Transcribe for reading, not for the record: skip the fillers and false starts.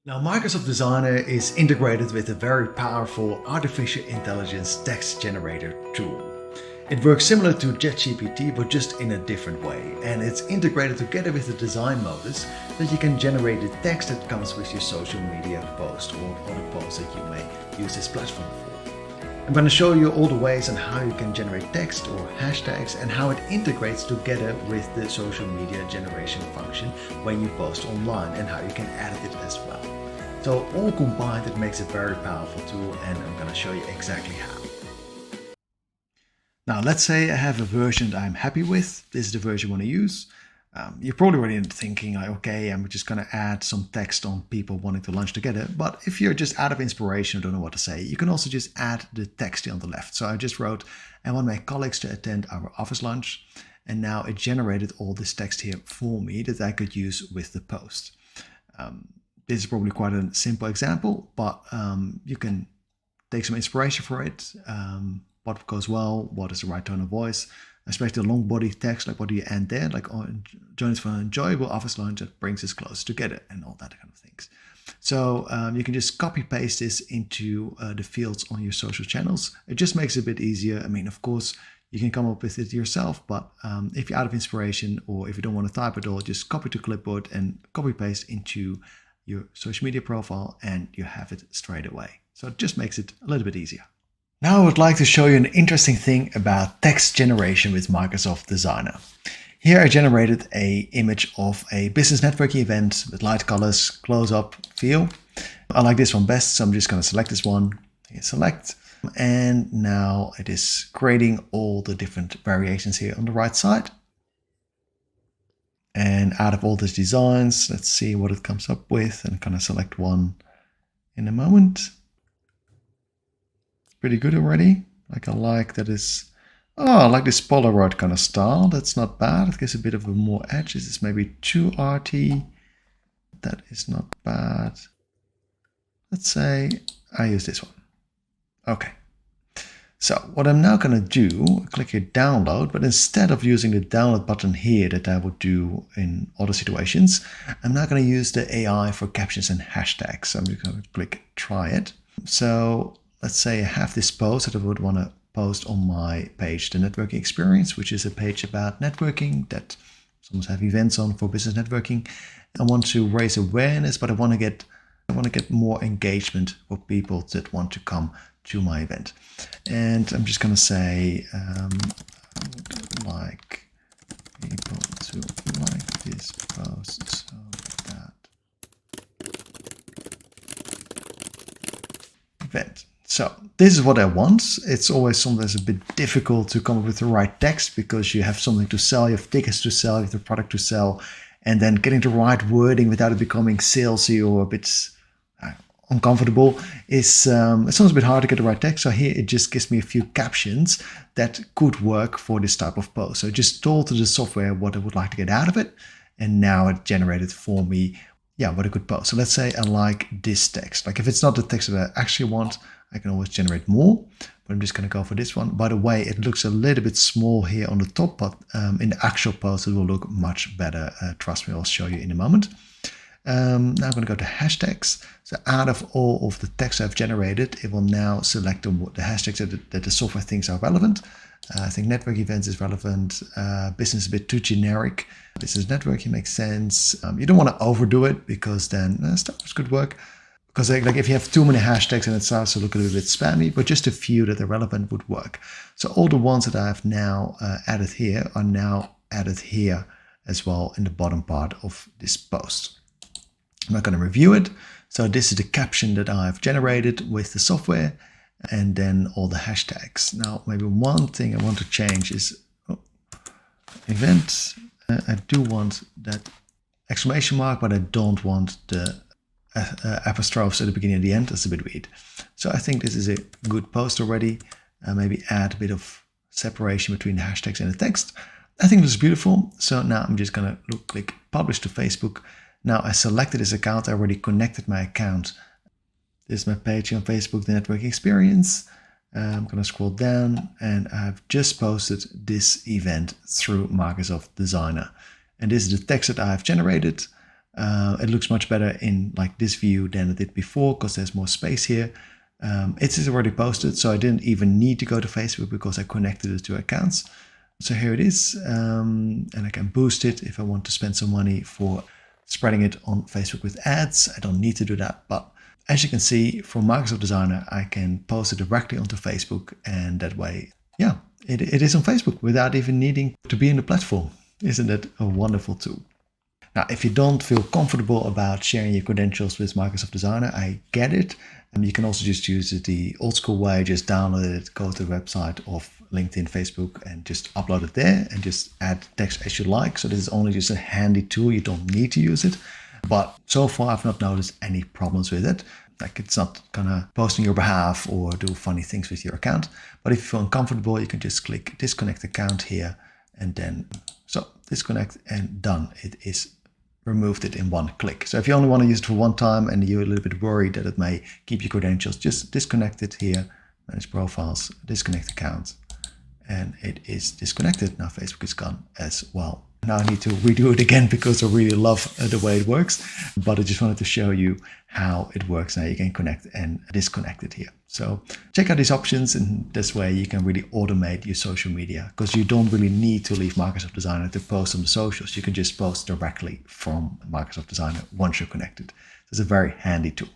Now, Microsoft Designer is integrated with a very powerful artificial intelligence text generator tool. It works similar to ChatGPT, but just in a different way, and it's integrated together with the design modus that you can generate the text that comes with your social media post or other posts that you may use this platform for. I'm going to show you all the ways on how you can generate text or hashtags and how it integrates together with the social media generation function when you post online and how you can edit it as well. So all combined, it makes a very powerful tool, and I'm going to show you exactly how. Now, let's say I have a version that I'm happy with. This is the version I want to use. You're probably already thinking, like, okay, I'm just going to add some text on people wanting to lunch together. But if you're just out of inspiration or don't know what to say, you can also just add the text here on the left. So I just wrote, I want my colleagues to attend our office lunch. And now it generated all this text here for me that I could use with the post. This is probably quite a simple example, but you can take some inspiration for it. What goes well, what is the right tone of voice, especially the long body text, like what do you end there, like join us for an enjoyable office lunch that brings us closer together and all that kind of things. So you can just copy paste this into the fields on your social channels. It just makes it a bit easier. I mean, of course, you can come up with it yourself, but if you're out of inspiration or if you don't want to type at all, just copy to clipboard and copy paste into your social media profile and you have it straight away. So it just makes it a little bit easier. Now I would like to show you an interesting thing about text generation with Microsoft Designer. Here I generated an image of a business networking event with light colors, close-up feel. I like this one best, so I'm just going to select this one, hit select, and now it is creating all the different variations here on the right side. And out of all these designs, let's see what it comes up with, and I'm going to select one in a moment. Pretty good already. Like I like that is, I like this Polaroid kind of style. That's not bad. It gives a bit of a more edge. This is maybe too arty. That is not bad. Let's say I use this one. Okay. So what I'm now going to do, click here download, but instead of using the download button here that I would do in other situations, I'm now going to use the AI for captions and hashtags. So I'm just going to click try it. So let's say I have this post that I would want to post on my page, the networking experience, which is a page about networking that some have events on for business networking. I want to raise awareness, but I want to get more engagement for people that want to come to my event. And I'm just going to say, I would like people to like this post so that event. So this is what I want. It's always sometimes a bit difficult to come up with the right text because you have something to sell, you have tickets to sell, you have the product to sell, and then getting the right wording without it becoming salesy or a bit uncomfortable is sometimes a bit hard to get the right text. So here it just gives me a few captions that could work for this type of post. So I just told to the software what I would like to get out of it, and now it generated for me, what I could post. So let's say I like this text. Like if it's not the text that I actually want, I can always generate more, but I'm just going to go for this one. By the way, it looks a little bit small here on the top, but in the actual post, it will look much better. Trust me, I'll show you in a moment. Now I'm going to go to hashtags. So out of all of the text I've generated, it will now select the hashtags that the software thinks are relevant. I think network events is relevant. Business is a bit too generic. Business networking makes sense. You don't want to overdo it because then startups could work. Because like if you have too many hashtags and it starts to look a little bit spammy, but just a few that are relevant would work. So all the ones that I have now added here are now added here as well in the bottom part of this post. I'm not going to review it. So this is the caption that I've generated with the software and then all the hashtags. Now, maybe one thing I want to change is event. I do want that exclamation mark, but I don't want the apostrophes at the beginning and the end. That's a bit weird. So I think this is a good post already. Maybe add a bit of separation between the hashtags and the text. I think this is beautiful. So now I'm just going to click publish to Facebook. Now I selected this account. I already connected my account. This is my page on Facebook, the networking experience. I'm going to scroll down and I've just posted this event through Microsoft Designer. And this is the text that I've generated. It looks much better in like this view than it did before because there's more space here. It is already posted, so I didn't even need to go to Facebook because I connected the two accounts. So here it is, and I can boost it if I want to spend some money for spreading it on Facebook with ads. I don't need to do that, but as you can see, from Microsoft Designer, I can post it directly onto Facebook, and that way, yeah, it is on Facebook without even needing to be in the platform. Isn't it a wonderful tool? Now, if you don't feel comfortable about sharing your credentials with Microsoft Designer, I get it. You can also just use it the old school way, just download it, go to the website of LinkedIn, Facebook, and just upload it there and just add text as you like. So this is only just a handy tool. You don't need to use it. But so far, I've not noticed any problems with it. Like it's not gonna post on your behalf or do funny things with your account. But if you feel uncomfortable, you can just click disconnect account here and then so disconnect and done. It is removed it in one click. So if you only want to use it for one time and you're a little bit worried that it may keep your credentials, just disconnect it here, manage profiles, disconnect account, and it is disconnected. Now Facebook is gone as well. Now I need to redo it again because I really love the way it works, but I just wanted to show you how it works. Now you can connect and disconnect it here. So check out these options, and this way you can really automate your social media because you don't really need to leave Microsoft Designer to post on the socials. You can just post directly from Microsoft Designer once you're connected. It's a very handy tool.